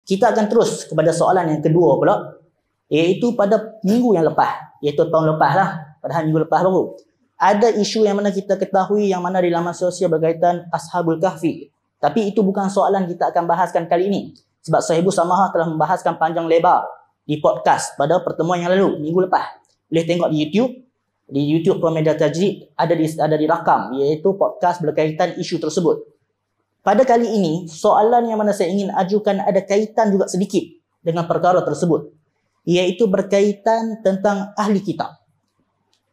Kita akan terus kepada soalan yang kedua pula, iaitu pada minggu yang lepas, iaitu tahun lepas lah, padahal minggu lepas baru. Ada isu yang mana kita ketahui yang mana di laman sosial berkaitan Ashabul Kahfi. Tapi itu bukan soalan kita akan bahaskan kali ini. Sebab Sahibus Samahah telah membahaskan panjang lebar di podcast pada pertemuan yang lalu, minggu lepas. Boleh tengok di YouTube. Di YouTube Promedia Tajrid ada dirakam, iaitu podcast berkaitan isu tersebut. Pada kali ini, soalan yang mana saya ingin ajukan ada kaitan juga sedikit dengan perkara tersebut, iaitu berkaitan tentang ahli kitab.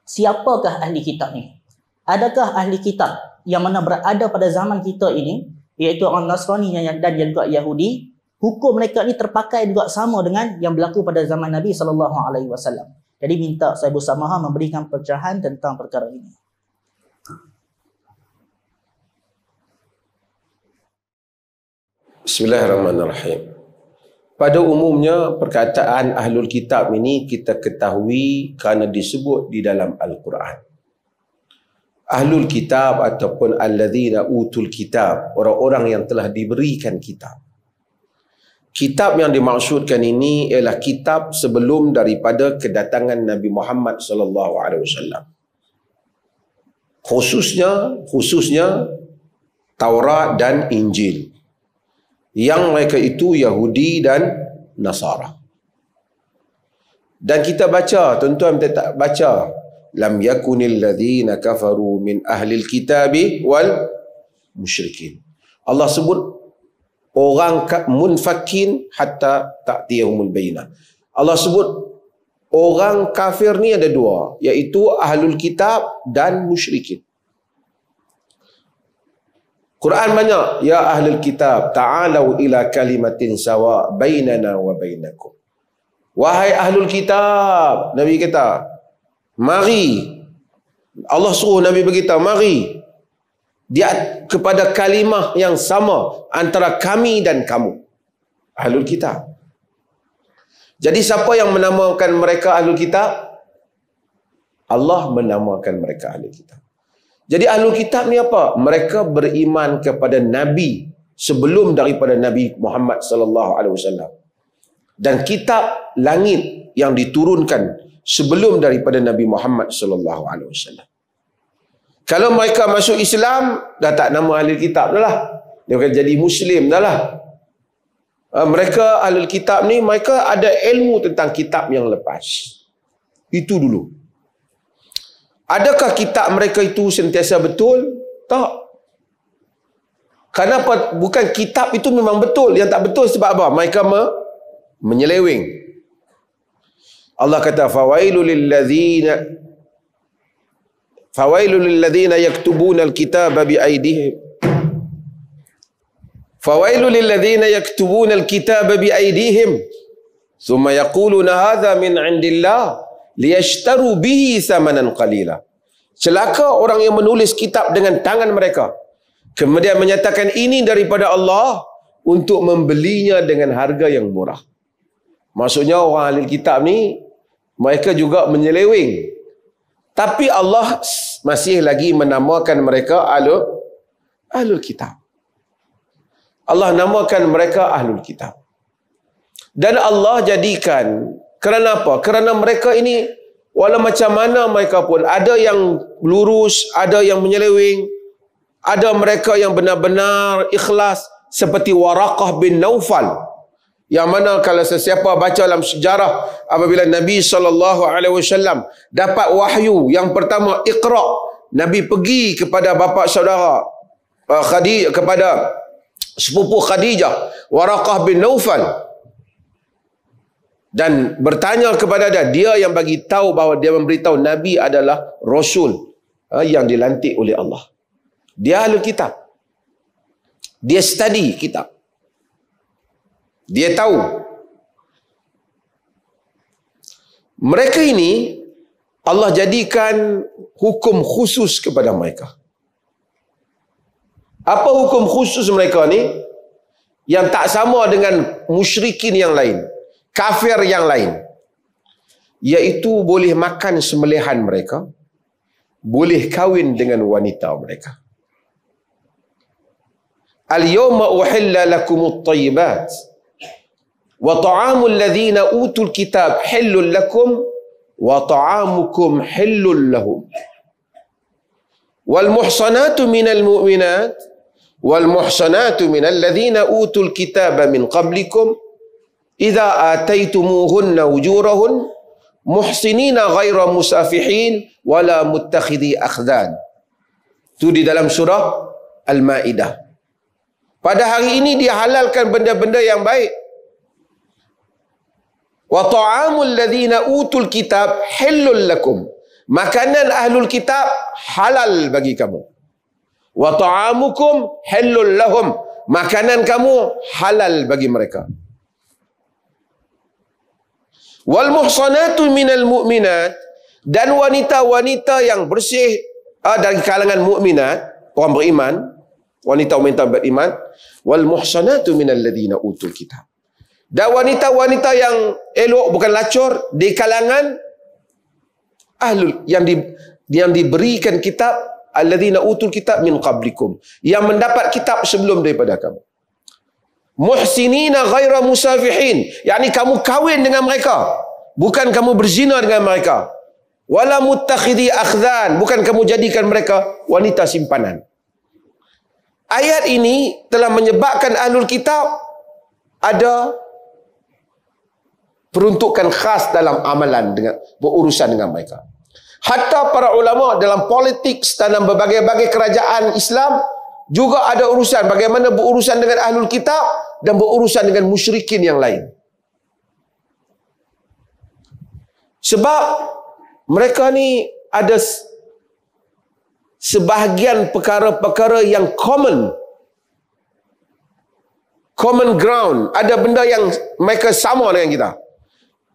Siapakah ahli kitab ni? Adakah ahli kitab yang mana berada pada zaman kita ini, iaitu orang Nasrani dan juga Yahudi, hukum mereka ni terpakai juga sama dengan yang berlaku pada zaman Nabi SAW. Jadi minta Sahibus Samahah memberikan pencerahan tentang perkara ini. Bismillahirrahmanirrahim. Pada umumnya perkataan ahlul kitab ini kita ketahui kerana disebut di dalam Al-Quran. Ahlul kitab ataupun alladzina utul kitab, orang-orang yang telah diberikan kitab. Kitab yang dimaksudkan ini ialah kitab sebelum daripada kedatangan Nabi Muhammad SAW. Khususnya Taurat dan Injil. Yang mereka itu Yahudi dan Nasara. Dan kita baca, tuan-tuan tak baca, lam yakunil ladzina kafaru min ahlil kitabi wal musyrikin. Allah sebut orang munfakin hatta ta'tiyahumul bayyinah. Allah sebut orang kafir ni ada dua, iaitu ahlul kitab dan musyrikin. Quran banyak, ya ahlul kitab ta'alau ila kalimatin sawa bainana wa bainakum. Wahai ahlul kitab, Nabi kata, mari. Allah suruh Nabi beritahu, mari dia kepada kalimah yang sama antara kami dan kamu, ahlul kitab. Jadi siapa yang menamakan mereka ahlul kitab? Allah menamakan mereka ahlul kitab. Jadi ahlul kitab ni apa? Mereka beriman kepada Nabi sebelum daripada Nabi Muhammad SAW. Dan kitab langit yang diturunkan sebelum daripada Nabi Muhammad SAW. Kalau mereka masuk Islam, dah tak nama ahlul kitab dah lah. Dia akan jadi Muslim dah lah. Mereka ahlul kitab ni, mereka ada ilmu tentang kitab yang lepas. Itu dulu. Adakah kitab mereka itu sentiasa betul? Tak. Kenapa? Bukan kitab itu memang betul. Yang tak betul sebab apa? Mereka menyeleweng. Allah kata, fawailul lilladzina yaktubuna al-kitaba biaydihim. Fawailul lilladzina yaktubuna al-kitaba biaydihim. Thumma yaquluna hadha min 'indillah liyashtaru bihi thamanan qalila. Celaka orang yang menulis kitab dengan tangan mereka, kemudian menyatakan ini daripada Allah untuk membelinya dengan harga yang murah. Maksudnya orang ahli kitab ni, mereka juga menyeleweng. Tapi Allah masih lagi menamakan mereka ahlul kitab. Allah namakan mereka ahlul kitab. Dan Allah jadikan, kerana apa? Kerana mereka ini, walau macam mana mereka pun, ada yang lurus, ada yang menyeleweng, ada mereka yang benar-benar ikhlas, seperti Waraqah bin Naufal, yang mana kalau sesiapa baca dalam sejarah, apabila Nabi SAW dapat wahyu yang pertama, Iqra, Nabi pergi kepada bapa saudara Khadijah, kepada sepupu Khadijah, Waraqah bin Naufal, dan bertanya kepada dia yang bagi tahu bahawa dia memberitahu Nabi adalah Rasul yang dilantik oleh Allah. Dia ahlul kitab. Dia study kitab. Dia tahu. Mereka ini Allah jadikan hukum khusus kepada mereka. Apa hukum khusus mereka ni? Yang tak sama dengan musyrikin yang lain, kafir yang lain, iaitu boleh makan sembelihan mereka, boleh kahwin dengan wanita mereka. Al-yawma uhilla lakumut tayyibat. wa ta'amul ladzina utul kitab hillul lakum wa ta'amukum hillul lahum. Wal muhsanatu minal mu'minat wal muhsanatu minal ladzina utul kitaba min qablikum idza ataitumuhunna ujurahun muhsinina ghaira musafihin wala muttakhidhi akhdan. Itu di dalam surah Al-Maidah. Pada hari ini dia halalkan benda-benda yang baik. Wa ta'amul ladzina utul kitab halal lakum. Makanan ahlul kitab halal bagi kamu. Wa ta'amukum halal lahum. Makanan kamu halal bagi mereka. Wal muhsanatu minal mu'minat, dan wanita-wanita yang bersih dari kalangan mukminat, orang beriman, wanita-wanita beriman, wal muhsanatu minal ladzina utul kitab. Dan wanita-wanita yang elok, bukan lacur, di kalangan ahlul yang diberikan kitab, alladzina utul kitab min qablikum, yang mendapat kitab sebelum daripada kamu. Muhsinina ghaira musafihin, yakni kamu kahwin dengan mereka, bukan kamu berzina dengan mereka. Wala muttakhidhi akhdan, bukan kamu jadikan mereka wanita simpanan. Ayat ini telah menyebabkan ahlul kitab ada peruntukan khas dalam amalan dengan berurusan dengan mereka. Hatta para ulama dalam politik dalam berbagai-bagai kerajaan Islam juga ada urusan bagaimana berurusan dengan ahlul kitab dan berurusan dengan musyrikin yang lain. Sebab mereka ni ada sebahagian perkara-perkara yang common ground, ada benda yang mereka sama dengan kita.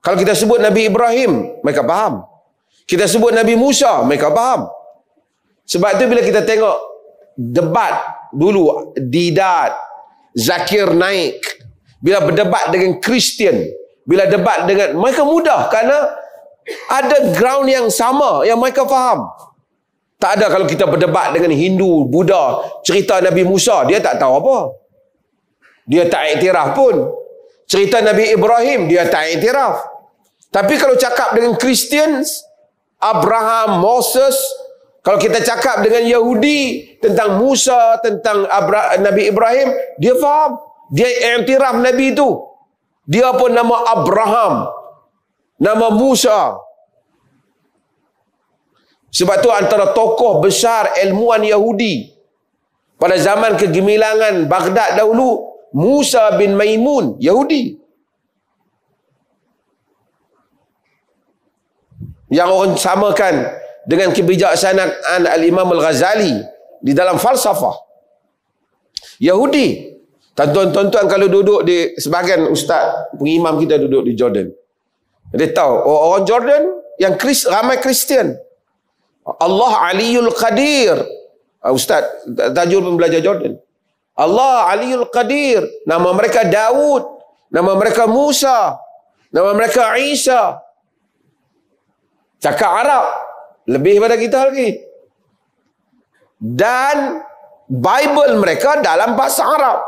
Kalau kita sebut Nabi Ibrahim, mereka faham. Kita sebut Nabi Musa, mereka faham. Sebab itu bila kita tengok debat dulu, Didat, Zakir Naik, bila berdebat dengan Kristian, bila debat dengan mereka mudah kerana ada ground yang sama yang mereka faham. Tak ada kalau kita berdebat dengan Hindu, Buddha, cerita Nabi Musa, dia tak tahu apa. Dia tak iktiraf pun. Cerita Nabi Ibrahim, dia tak iktiraf. Tapi kalau cakap dengan Kristian, Abraham, Moses, kalau kita cakap dengan Yahudi tentang Musa, tentang Nabi Ibrahim, dia faham. Dia iktiraf Nabi itu. Dia pun nama Abraham, nama Musa. Sebab tu antara tokoh besar ilmuwan Yahudi pada zaman kegemilangan Baghdad dahulu, Musa bin Maimun, Yahudi. Yang orang samakan dengan kebijaksanaan Al-Imam Al-Ghazali di dalam falsafah. Yahudi. Tuan-tuan kalau duduk di sebahagian ustaz, pengimam kita duduk di Jordan. Dia tahu orang Jordan yang ramai Kristian. Allah Aliyul Qadir. Ustaz Tajul pun belajar Jordan. Allah Aliyul Qadir. Nama mereka Daud, nama mereka Musa, nama mereka Isa. Cakap Arab lebih pada kita lagi. Dan Bible mereka dalam bahasa Arab.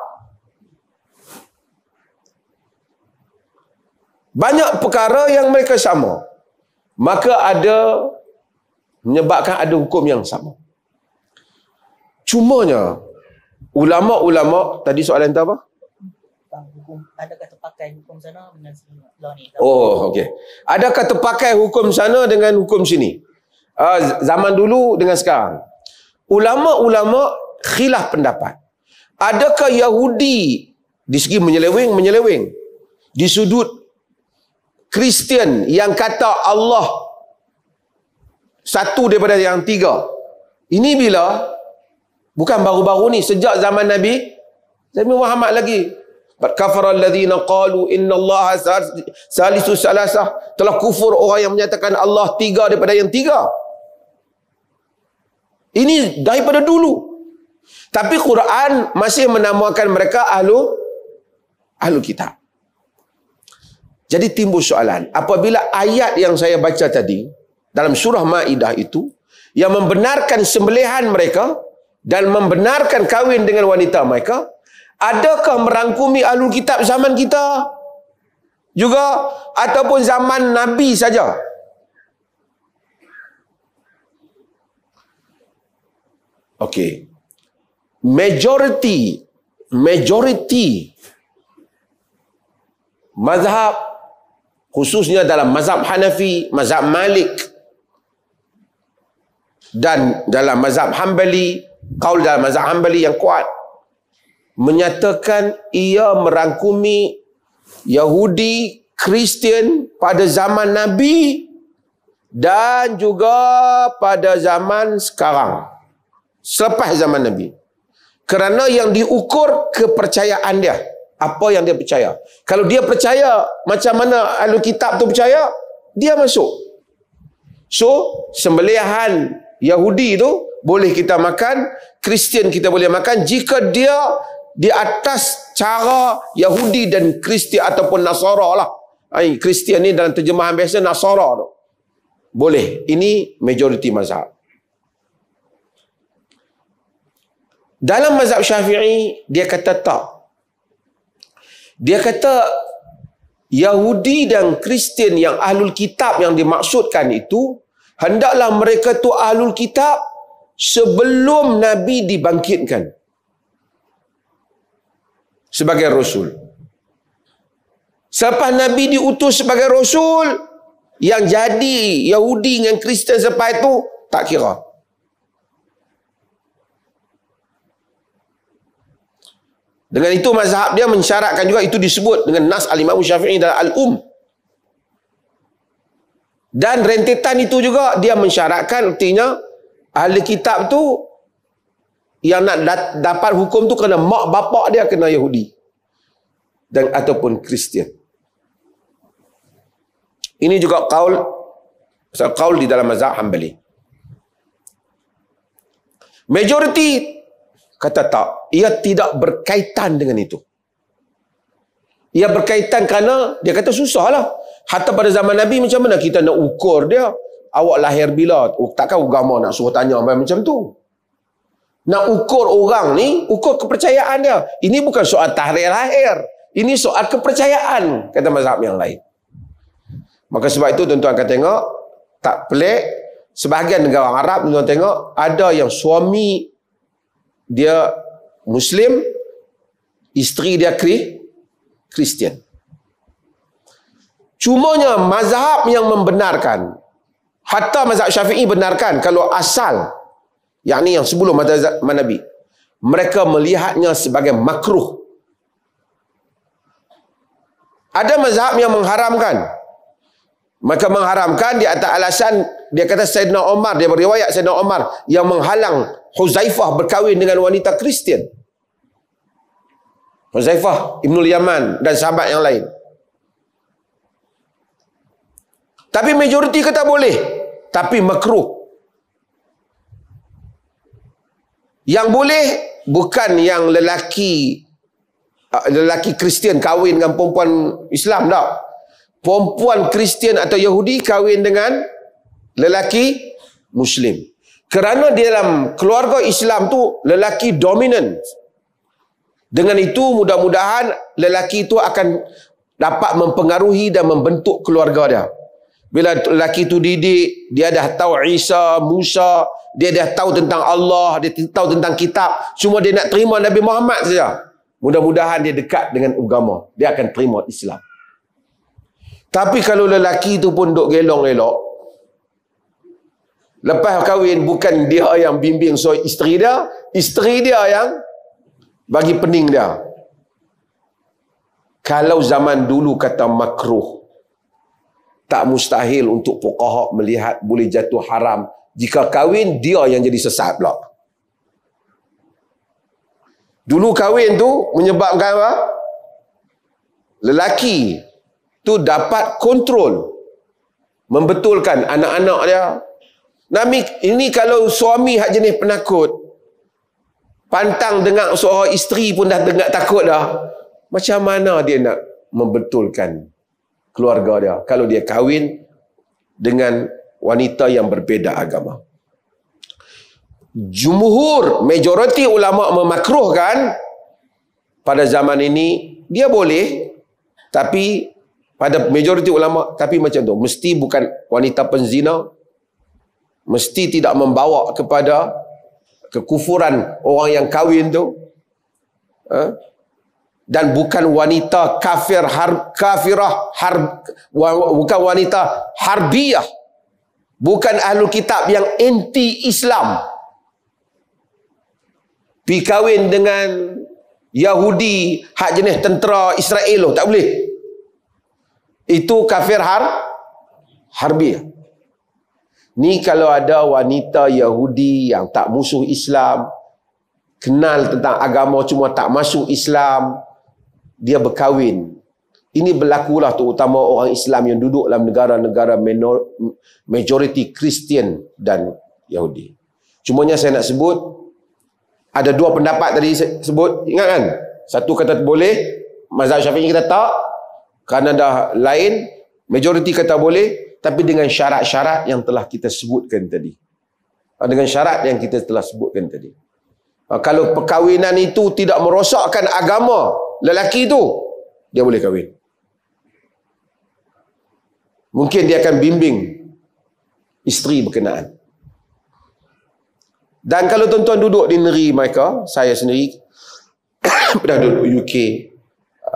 Banyak perkara yang mereka sama. Maka menyebabkan ada hukum yang sama. Cumanya ulama-ulama, tadi soalan tu apa? Adakah terpakai hukum sana dengan sini? Oh, okey. Adakah terpakai hukum sana dengan hukum sini? Zaman dulu dengan sekarang. Ulama-ulama khilaf pendapat. Adakah Yahudi di segi menyeleweng? Di sudut Kristian yang kata Allah satu daripada yang tiga. Ini bila? Bukan baru-baru ni, sejak zaman Nabi Muhammad lagi. Kafara alladhina qalu inna Allah salisu salasah. Telah kufur orang yang menyatakan Allah tiga daripada yang tiga. Ini daripada dulu. Tapi Quran masih menamakan mereka ahlu kitab. Jadi timbul soalan, apabila ayat yang saya baca tadi dalam surah Maidah itu yang membenarkan sembelihan mereka dan membenarkan kahwin dengan wanita mereka, adakah merangkumi ahlul kitab zaman kita? juga ataupun zaman Nabi saja. Okey. Majority mazhab, khususnya dalam mazhab Hanafi, mazhab Malik dan dalam mazhab Hambali, kaul dalam mazhab Hambali yang kuat menyatakan ia merangkumi Yahudi, Kristian pada zaman Nabi dan juga pada zaman sekarang, selepas zaman Nabi. Kerana yang diukur kepercayaan dia, apa yang dia percaya. Kalau dia percaya macam mana Ahlul Kitab tu percaya, dia masuk. So, sembelihan Yahudi tu boleh kita makan, Kristian kita boleh makan jika dia di atas cara Yahudi dan Kristian ataupun Nasara lah. Kristian ni dalam terjemahan biasa Nasara tu. Boleh. Ini majoriti mazhab. Dalam mazhab Syafi'i, dia kata tak. Dia kata Yahudi dan Kristian yang Ahlul Kitab yang dimaksudkan itu, hendaklah mereka tu Ahlul Kitab sebelum Nabi dibangkitkan sebagai Rasul. Selepas Nabi diutus sebagai Rasul, yang jadi Yahudi dengan Kristian selepas itu tak kira. Dengan itu mazhab dia mensyaratkan juga, itu disebut dengan nas Al-Imam Syafi'i dalam Al-Um. Dan rentetan itu juga dia mensyaratkan, artinya ahli kitab tu yang nak dapat hukum tu kena mak bapak dia kena Yahudi dan ataupun Kristian. Ini juga kaul di dalam mazhab Hambali. Majoriti kata tak, ia tidak berkaitan dengan itu. Ia berkaitan kerana dia kata susahlah. Hatta pada zaman Nabi macam mana kita nak ukur dia? Awak lahir bila? Takkan agama nak suruh tanya macam tu. Nak ukur orang ni, ukur kepercayaan dia. Ini bukan soal tahrir lahir. Ini soal kepercayaan, kata mazhab yang lain. Maka sebab itu tuan-tuan akan tengok, tak pelik, sebahagian negara Arab tuan-tuan tengok, ada yang suami dia Muslim, isteri dia Kristian. Cumanya mazhab yang membenarkan, hatta mazhab Syafi'i benarkan kalau asal, yakni yang sebelum mazhab Nabi, mereka melihatnya sebagai makruh. Ada mazhab yang mengharamkan. Mereka mengharamkan di atas alasan, dia kata Sayyidina Umar, dia beriwayat Sayyidina Umar yang menghalang Huzaifah berkahwin dengan wanita Kristian. Huzaifah Ibnul Yaman dan sahabat yang lain. Tapi majoriti kata boleh, tapi makruh. Yang boleh bukan yang lelaki Kristian kahwin dengan perempuan Islam, tak. Perempuan Kristian atau Yahudi kahwin dengan lelaki Muslim. Kerana di dalam keluarga Islam tu lelaki dominan. Dengan itu mudah-mudahan lelaki itu akan dapat mempengaruhi dan membentuk keluarga dia. Bila lelaki itu didik, dia dah tahu Isa, Musa, dia dah tahu tentang Allah, dia tahu tentang kitab, cuma dia nak terima Nabi Muhammad saja. Mudah-mudahan dia dekat dengan agama, dia akan terima Islam. Tapi kalau lelaki itu pun duk gelong-gelok, lepas kahwin bukan dia yang bimbing soal isteri dia yang bagi pening dia. Kalau zaman dulu kata makruh, tak mustahil untuk fuqaha melihat boleh jatuh haram jika kahwin dia yang jadi sesat pula. Dulu kahwin tu menyebabkan apa? Lelaki tu dapat kontrol, membetulkan anak-anak dia. Ini kalau suami hak jenis penakut, pantang dengar seorang isteri pun dah dengar takut dah, macam mana dia nak membetulkan keluarga dia kalau dia kahwin dengan wanita yang berbeza agama? Jumhur, majoriti ulama memakruhkan pada zaman ini. Dia boleh, tapi pada majoriti ulama, tapi macam tu, mesti bukan wanita penzina, mesti tidak membawa kepada kekufuran orang yang kahwin tu, dan bukan wanita bukan wanita harbiyah, bukan ahlul kitab yang anti Islam, pergi kahwin dengan Yahudi hak jenis tentera Israel, tak boleh. Itu kafir harbi. Ni kalau ada wanita Yahudi yang tak musuh Islam, kenal tentang agama cuma tak masuk Islam, dia berkahwin. Ini berlakulah terutama orang Islam yang duduk dalam negara-negara majoriti Kristian dan Yahudi. Cumanya saya nak sebut, ada dua pendapat tadi sebut, ingat kan? Satu kata boleh, mazhab Syafi'i kata tak, kerana dah lain, majoriti kata boleh, tapi dengan syarat-syarat yang telah kita sebutkan tadi. Dengan syarat yang kita telah sebutkan tadi. Kalau perkahwinan itu tidak merosakkan agama lelaki itu, dia boleh kahwin. Mungkin dia akan bimbing isteri berkenaan. Dan kalau tuan-tuan duduk di negeri mereka, saya sendiri pernah duduk UK,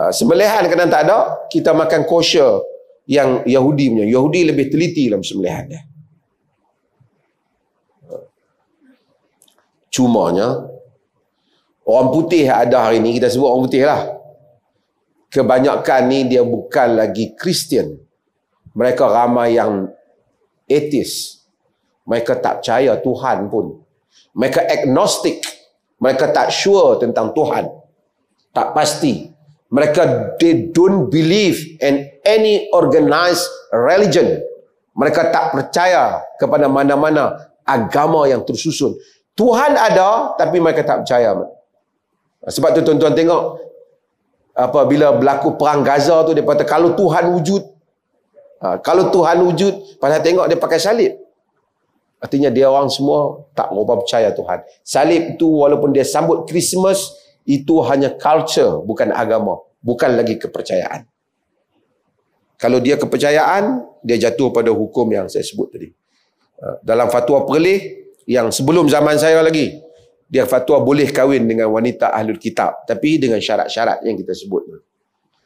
sembelihan kadang tak ada, kita makan kosher yang Yahudi punya. Yahudi lebih teliti dalam sembelihan dia. Cumanya orang putih ada hari ni, kita sebut orang putih lah, kebanyakan ni dia bukan lagi Kristian. Mereka ramai yang atheist. Mereka tak percaya Tuhan pun. Mereka agnostik. Mereka tak sure tentang Tuhan. Tak pasti. Mereka, they don't believe in any organized religion. Mereka tak percaya kepada mana-mana agama yang tersusun. Tuhan ada, tapi mereka tak percaya. Sebab tu tuan-tuan tengok, bila berlaku perang Gaza tu, dia kata kalau Tuhan wujud, kalau Tuhan wujud, padahal tengok dia pakai salib. Artinya dia orang semua tak berapa percaya Tuhan. Salib tu walaupun dia sambut Christmas, itu hanya culture, bukan agama, bukan lagi kepercayaan. Kalau dia kepercayaan, dia jatuh pada hukum yang saya sebut tadi. Dalam fatwa Perleh yang sebelum zaman saya lagi, dia fatwa boleh kahwin dengan wanita ahlul kitab, tapi dengan syarat-syarat yang kita sebut.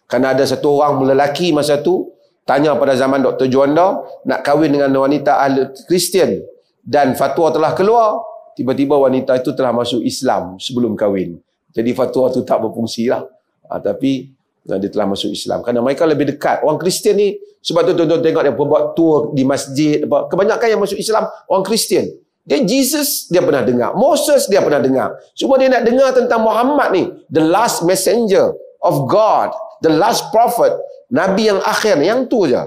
Kerana ada satu orang lelaki masa tu tanya pada zaman Dr. Juanda nak kahwin dengan wanita ahlul Kristian, dan fatwa telah keluar, tiba-tiba wanita itu telah masuk Islam sebelum kahwin. Jadi fatwa itu tak berfungsi lah. Tapi dia telah masuk Islam. Kerana mereka lebih dekat. Orang Kristian ni, sebab tu tuan-tuan tengok dia buat tour di masjid. Kebanyakan yang masuk Islam, orang Kristian. Dia Jesus, dia pernah dengar. Moses, dia pernah dengar. Cuma dia nak dengar tentang Muhammad ni. The last messenger of God. The last prophet. Nabi yang akhir. Yang tu je.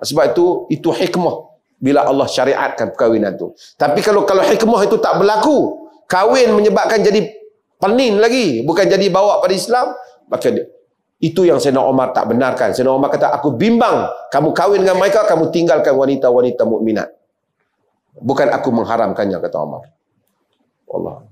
Sebab itu hikmah. Bila Allah syariatkan perkahwinan tu. Tapi kalau hikmah itu tak berlaku, kahwin menyebabkan jadi penin lagi, bukan jadi bawa pada Islam, maka itu yang Sayyidina Umar tak benarkan. Sayyidina Umar kata, aku bimbang kamu kahwin dengan mereka, kamu tinggalkan wanita-wanita mukminat. Bukan aku mengharamkannya, kata Umar. Allah.